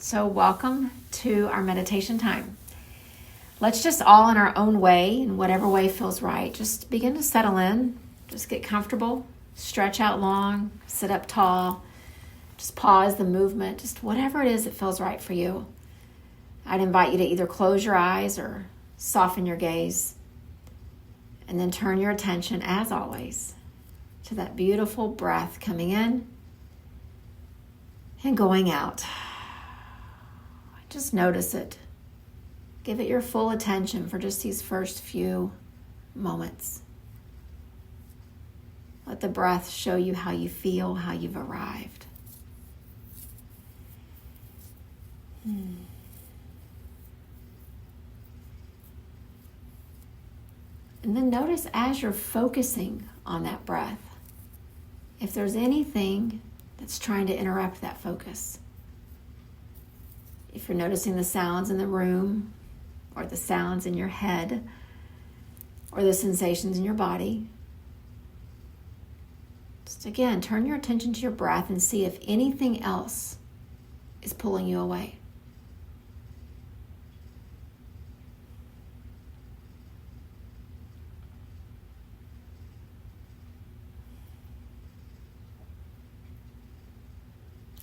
So welcome to our meditation time. Let's just all in our own way, in whatever way feels right, just begin to settle in. Just get comfortable, stretch out long, sit up tall, just pause the movement, just whatever it is that feels right for you. I'd invite you to either close your eyes or soften your gaze, and then turn your attention, as always, to that beautiful breath coming in and going out. Just notice it. Give it your full attention for just these first few moments. Let the breath show you how you feel, how you've arrived. And then notice as you're focusing on that breath, if there's anything that's trying to interrupt that focus. If you're noticing the sounds in the room, or the sounds in your head, or the sensations in your body, just again, turn your attention to your breath and see if anything else is pulling you away.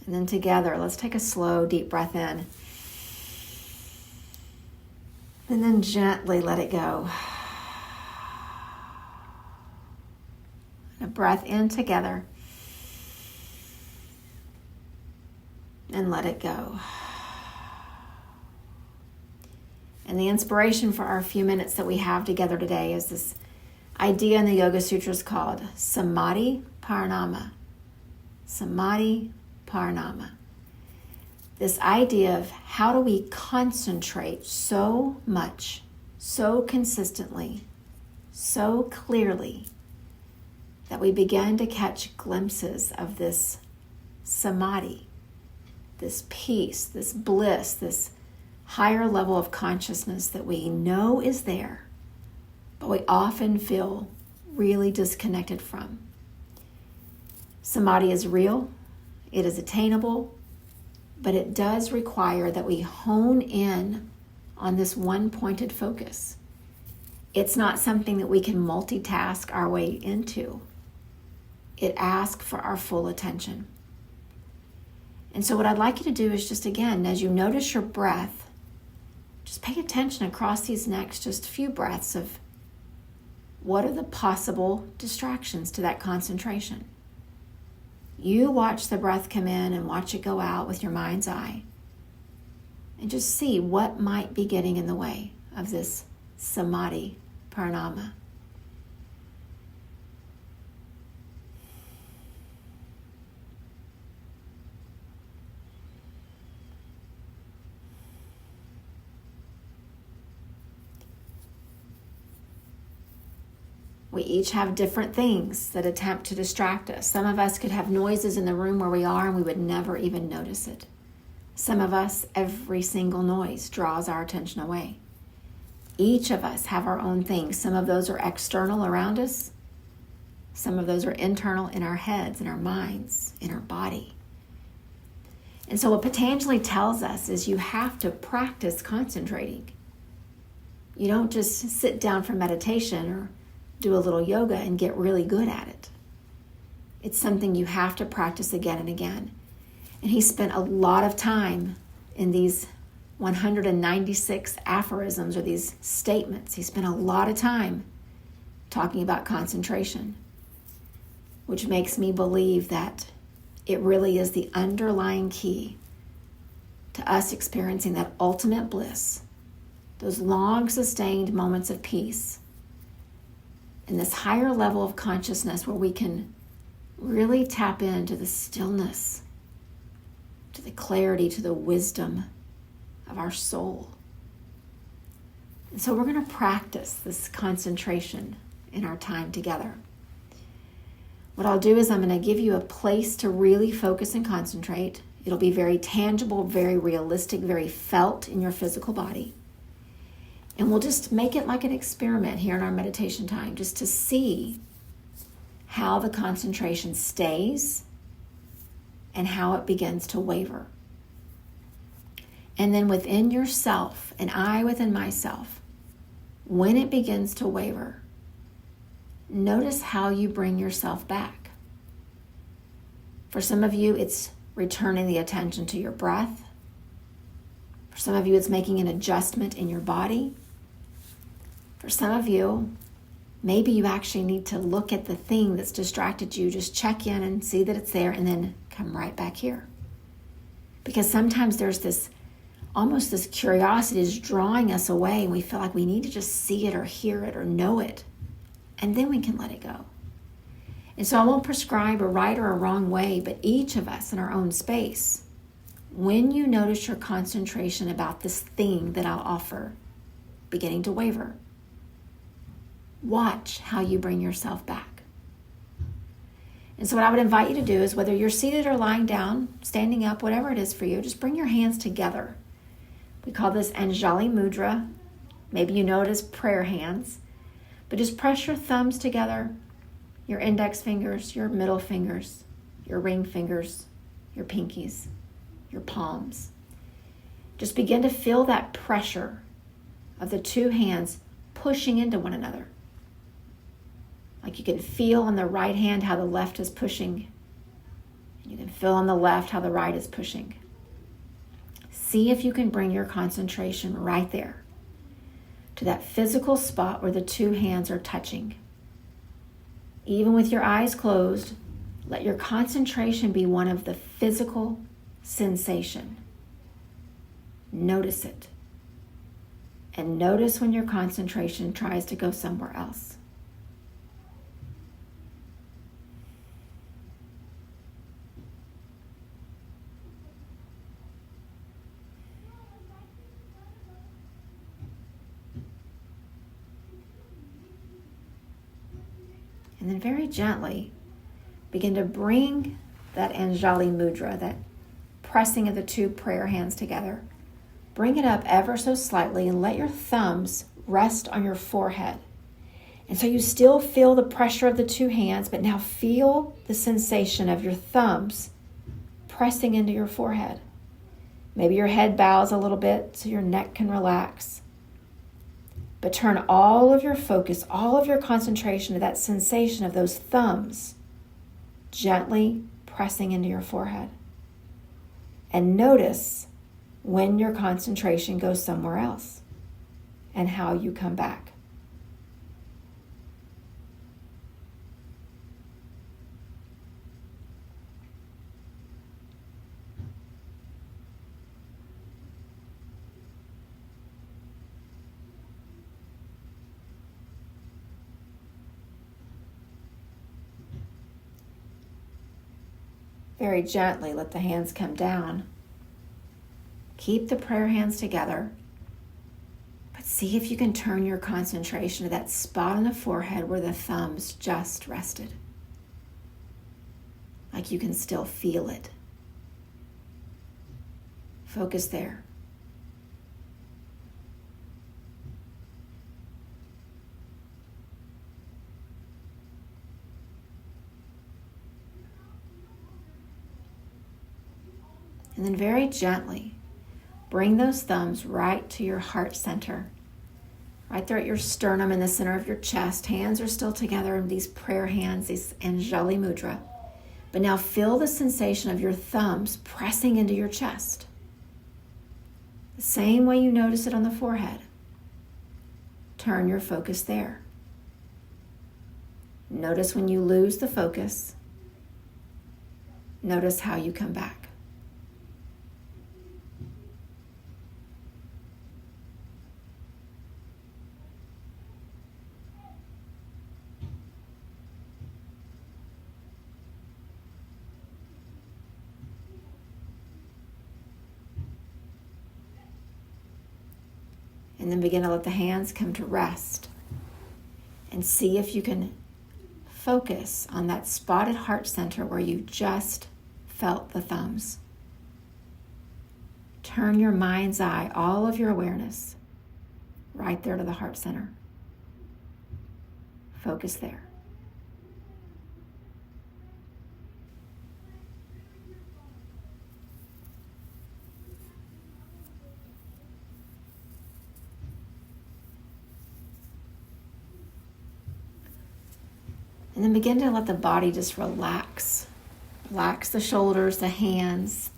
And then together, let's take a slow, deep breath in. And then gently let it go. A breath in together. And let it go. And the inspiration for our few minutes that we have together today is this idea in the Yoga Sutras called Samadhi Parinama. Samadhi Parinama. This idea of how do we concentrate so much, so consistently, so clearly that we begin to catch glimpses of this samadhi, this peace, this bliss, this higher level of consciousness that we know is there, but we often feel really disconnected from. Samadhi is real, it is attainable, but it does require that we hone in on this one pointed focus. It's not something that we can multitask our way into. It asks for our full attention. And so what I'd like you to do is just, again, as you notice your breath, just pay attention across these next just few breaths of what are the possible distractions to that concentration. You watch the breath come in and watch it go out with your mind's eye. And just see what might be getting in the way of this Samadhi Parinama. We each have different things that attempt to distract us. Some of us could have noises in the room where we are and we would never even notice it. Some of us, every single noise draws our attention away. Each of us have our own things. Some of those are external around us. Some of those are internal in our heads, in our minds, in our body. And so what Patanjali tells us is you have to practice concentrating. You don't just sit down for meditation or do a little yoga and get really good at it. It's something you have to practice again and again. And he spent a lot of time in these 196 aphorisms or these statements. He spent a lot of time talking about concentration, which makes me believe that it really is the underlying key to us experiencing that ultimate bliss, those long sustained moments of peace, and this higher level of consciousness where we can really tap into the stillness, to the clarity, to the wisdom of our soul. And so we're going to practice this concentration in our time together. What I'll do is I'm going to give you a place to really focus and concentrate. It'll be very tangible, very realistic, very felt in your physical body. And we'll just make it like an experiment here in our meditation time, just to see how the concentration stays and how it begins to waver. And then within yourself, and I within myself, when it begins to waver, notice how you bring yourself back. For some of you, it's returning the attention to your breath. For some of you, it's making an adjustment in your body. For some of you, maybe you actually need to look at the thing that's distracted you, just check in and see that it's there, and then come right back here. Because sometimes there's almost this curiosity is drawing us away, and we feel like we need to just see it or hear it or know it, and then we can let it go. And so I won't prescribe a right or a wrong way, but each of us in our own space, when you notice your concentration about this thing that I'll offer beginning to waver, watch how you bring yourself back. And so what I would invite you to do is, whether you're seated or lying down, standing up, whatever it is for you, just bring your hands together. We call this Anjali Mudra. Maybe you know it as prayer hands. But just press your thumbs together, your index fingers, your middle fingers, your ring fingers, your pinkies, your palms. Just begin to feel that pressure of the two hands pushing into one another. Like you can feel on the right hand how the left is pushing. You can feel on the left how the right is pushing. See if you can bring your concentration right there to that physical spot where the two hands are touching. Even with your eyes closed, let your concentration be one of the physical sensation. Notice it. And notice when your concentration tries to go somewhere else. And then very gently begin to bring that Anjali Mudra, that pressing of the two prayer hands together. Bring it up ever so slightly and let your thumbs rest on your forehead. And so you still feel the pressure of the two hands, but now feel the sensation of your thumbs pressing into your forehead. Maybe your head bows a little bit so your neck can relax. But turn all of your focus, all of your concentration to that sensation of those thumbs gently pressing into your forehead. And notice when your concentration goes somewhere else and how you come back. Very gently let the hands come down. Keep the prayer hands together, but see if you can turn your concentration to that spot on the forehead where the thumbs just rested. Like you can still feel it. Focus there. And then very gently, bring those thumbs right to your heart center, right there at your sternum in the center of your chest. Hands are still together in these prayer hands, these Anjali Mudra. But now feel the sensation of your thumbs pressing into your chest. The same way you notice it on the forehead. Turn your focus there. Notice when you lose the focus. Notice how you come back. And then begin to let the hands come to rest. And see if you can focus on that spotted heart center where you just felt the thumbs. Turn your mind's eye, all of your awareness, right there to the heart center. Focus there. And then begin to let the body just relax. Relax the shoulders, the hands.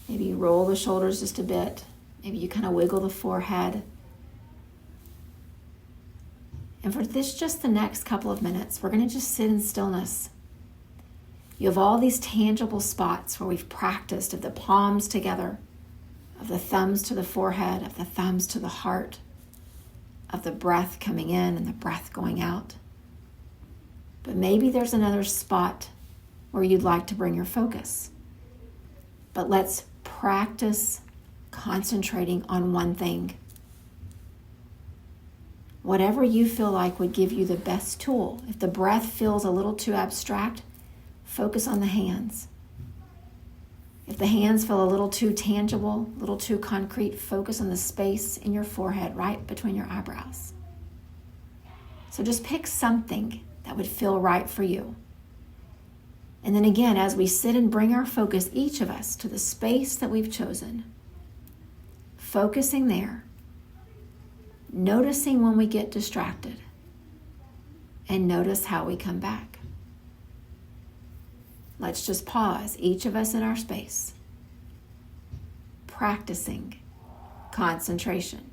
Maybe you roll the shoulders just a bit. Maybe you kind of wiggle the forehead. And for just the next couple of minutes, we're going to just sit in stillness. You have all these tangible spots where we've practiced, of the palms together, of the thumbs to the forehead, of the thumbs to the heart, of the breath coming in and the breath going out. But maybe there's another spot where you'd like to bring your focus. But let's practice concentrating on one thing. Whatever you feel like would give you the best tool. If the breath feels a little too abstract, focus on the hands. If the hands feel a little too tangible, a little too concrete, focus on the space in your forehead, right between your eyebrows. So just pick something that would feel right for you. And then again, as we sit and bring our focus, each of us, to the space that we've chosen, focusing there, noticing when we get distracted, and notice how we come back. Let's just pause, each of us in our space, practicing concentration.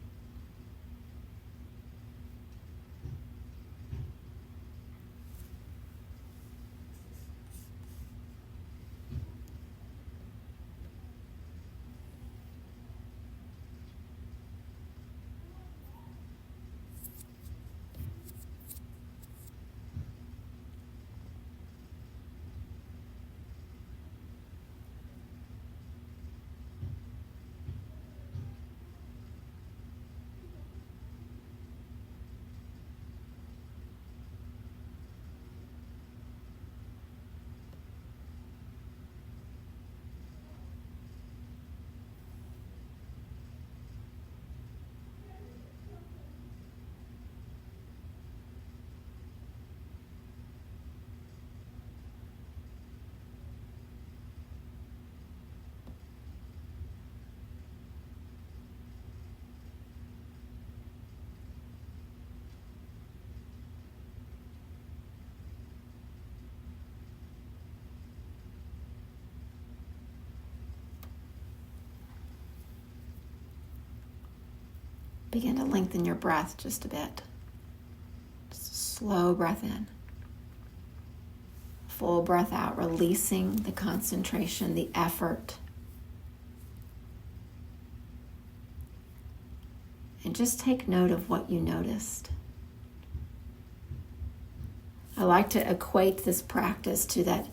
Begin to lengthen your breath just a bit. Just a slow breath in. Full breath out, releasing the concentration, the effort. And just take note of what you noticed. I like to equate this practice to that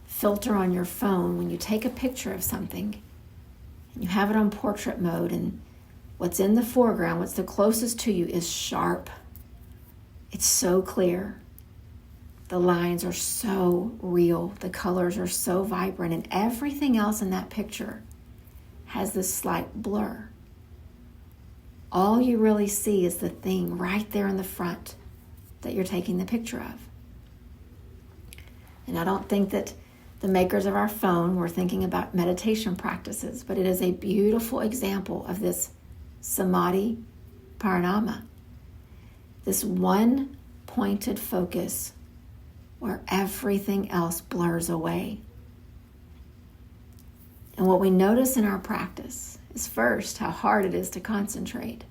filter on your phone when you take a picture of something and you have it on portrait mode, and what's in the foreground, what's the closest to you, is sharp. It's so clear. The lines are so real. The colors are so vibrant. And everything else in that picture has this slight blur. All you really see is the thing right there in the front that you're taking the picture of. And I don't think that the makers of our phone were thinking about meditation practices, but it is a beautiful example of this Samadhi parinama, this one pointed focus where everything else blurs away. And what we notice in our practice is first how hard it is to concentrate,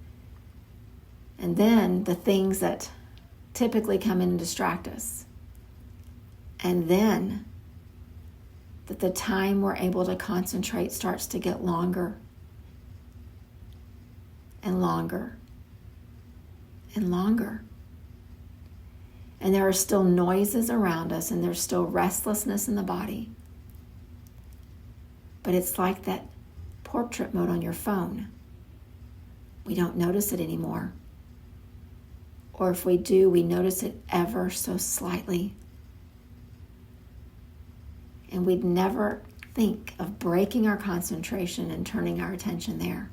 and then the things that typically come in and distract us, and then that the time we're able to concentrate starts to get longer and longer and longer. And there are still noises around us, and there's still restlessness in the body. But it's like that portrait mode on your phone. We don't notice it anymore. Or if we do, we notice it ever so slightly. And we'd never think of breaking our concentration and turning our attention there.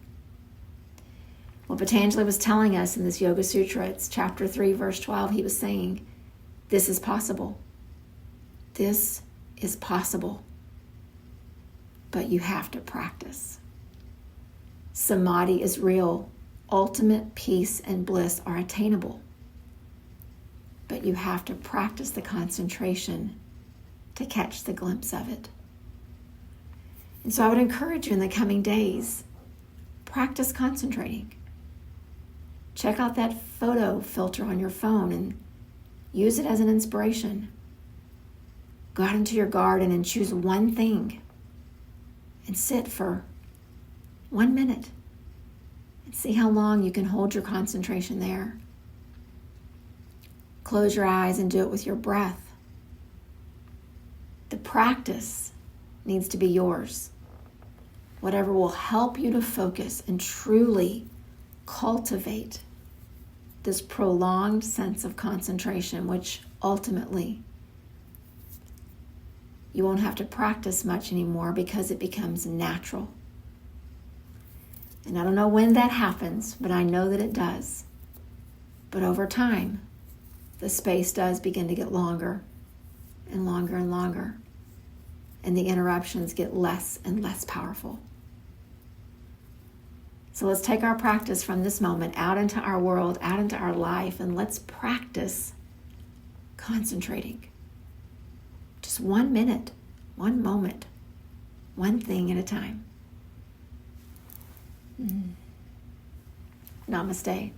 What Patanjali was telling us in this Yoga Sutra, it's chapter 3, verse 12, he was saying, this is possible. This is possible. But you have to practice. Samadhi is real. Ultimate peace and bliss are attainable. but you have to practice the concentration to catch the glimpse of it. And so I would encourage you in the coming days, practice concentrating. Check out that photo filter on your phone and use it as an inspiration. Go out into your garden and choose one thing and sit for 1 minute and see how long you can hold your concentration there. Close your eyes and do it with your breath. The practice needs to be yours. Whatever will help you to focus and truly cultivate this prolonged sense of concentration, which ultimately you won't have to practice much anymore because it becomes natural. And I don't know when that happens, but I know that it does. But over time, the space does begin to get longer and longer and longer, and the interruptions get less and less powerful. So let's take our practice from this moment out into our world, out into our life, and let's practice concentrating. Just 1 minute, 1 moment, one thing at a time. Namaste.